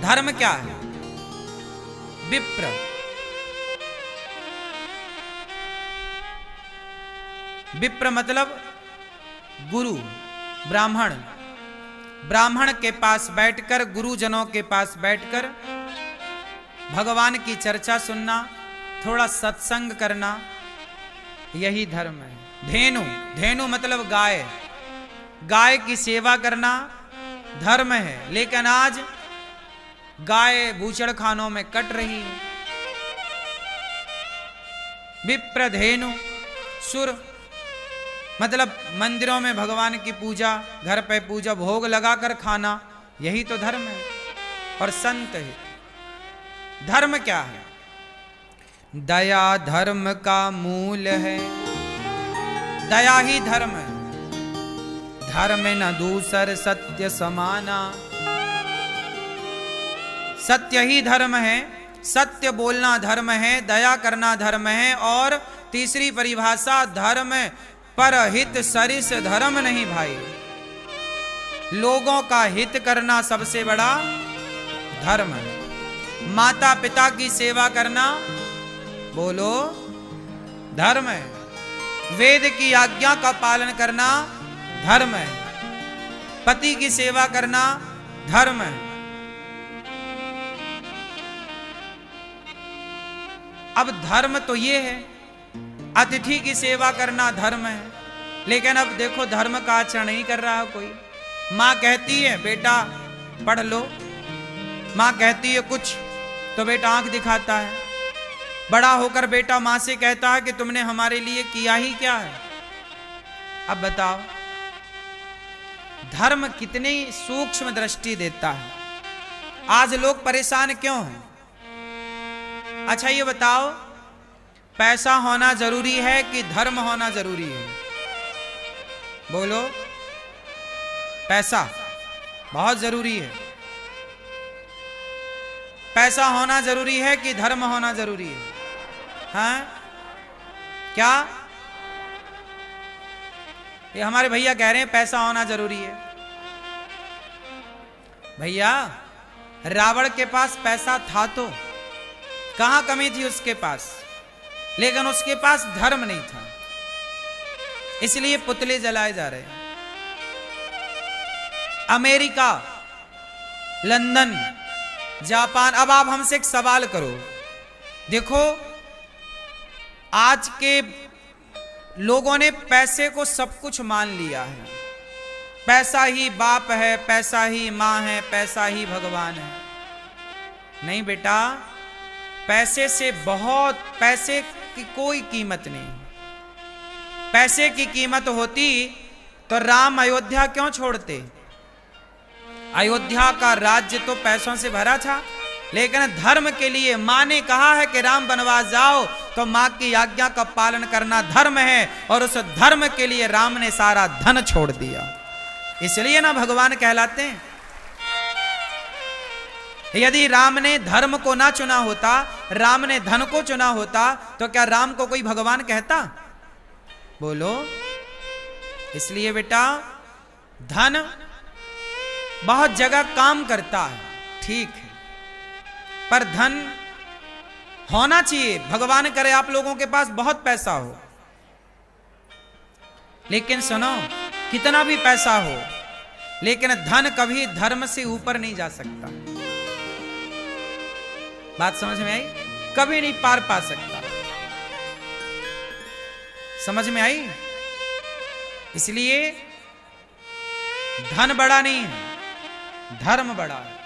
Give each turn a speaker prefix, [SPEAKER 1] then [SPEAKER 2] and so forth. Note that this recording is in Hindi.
[SPEAKER 1] धर्म क्या है? विप्र। विप्र मतलब गुरु, ब्राह्मण। ब्राह्मण के पास बैठकर, गुरुजनों के पास बैठकर भगवान की चर्चा सुनना, थोड़ा सत्संग करना, यही धर्म है। धेनु, धेनु मतलब गाय, गाय की सेवा करना धर्म है। लेकिन आज गाय बूचड़ खानों में कट रही है। विप्र, धेनु, सुर मतलब मंदिरों में भगवान की पूजा, घर पे पूजा, भोग लगाकर खाना, यही तो धर्म है। और संत है। धर्म क्या है? दया धर्म का मूल है। दया ही धर्म है। धर्म न दूसर सत्य समाना। सत्य ही धर्म है। सत्य बोलना धर्म है, दया करना धर्म है। और तीसरी परिभाषा, धर्म परहित सरिस धर्म नहीं भाई। लोगों का हित करना सबसे बड़ा धर्म है। माता पिता की सेवा करना, बोलो, धर्म है। वेद की आज्ञा का पालन करना धर्म है। पति की सेवा करना धर्म है। अब धर्म तो ये है, अतिथि की सेवा करना धर्म है। लेकिन अब देखो धर्म का आचरण नहीं कर रहा कोई। माँ कहती है बेटा पढ़ लो, माँ कहती है कुछ तो बेटा आंख दिखाता है। बड़ा होकर बेटा माँ से कहता है कि तुमने हमारे लिए किया ही क्या है। अब बताओ धर्म कितनी सूक्ष्म दृष्टि देता है। आज लोग परेशान क्यों हैं? अच्छा ये बताओ, पैसा होना जरूरी है कि धर्म होना जरूरी है? बोलो। पैसा बहुत जरूरी है। पैसा होना जरूरी है कि धर्म होना जरूरी है? हाँ क्या? ये हमारे भैया कह रहे हैं पैसा होना जरूरी है। भैया रावण के पास पैसा था तो कहां कमी थी उसके पास, लेकिन उसके पास धर्म नहीं था, इसलिए पुतले जलाए जा रहे हैं। America, London, Japan. अब आप हमसे एक सवाल करो। देखो आज के लोगों ने पैसे को सब कुछ मान लिया है। पैसा ही बाप है, पैसा ही मां है, पैसा ही भगवान है। नहीं बेटा, पैसे से बहुत, पैसे की कोई कीमत नहीं। पैसे की कीमत होती तो राम अयोध्या क्यों छोड़ते? अयोध्या का राज्य तो पैसों से भरा था, लेकिन धर्म के लिए मां ने कहा है कि राम वनवास जाओ, तो मां की आज्ञा का पालन करना धर्म है। और उस धर्म के लिए राम ने सारा धन छोड़ दिया, इसलिए ना भगवान कहलाते हैं। यदि राम ने धर्म को ना चुना होता, राम ने धन को चुना होता, तो क्या राम को कोई भगवान कहता? बोलो। इसलिए बेटा धन बहुत जगह काम करता है, ठीक है, पर धन होना चाहिए। भगवान करे आप लोगों के पास बहुत पैसा हो, लेकिन सुनो, कितना भी पैसा हो, लेकिन धन कभी धर्म से ऊपर नहीं जा सकता। बात समझ में आई? कभी नहीं पार पा सकता। समझ में आई? इसलिए धन बड़ा नहीं है, धर्म बड़ा है।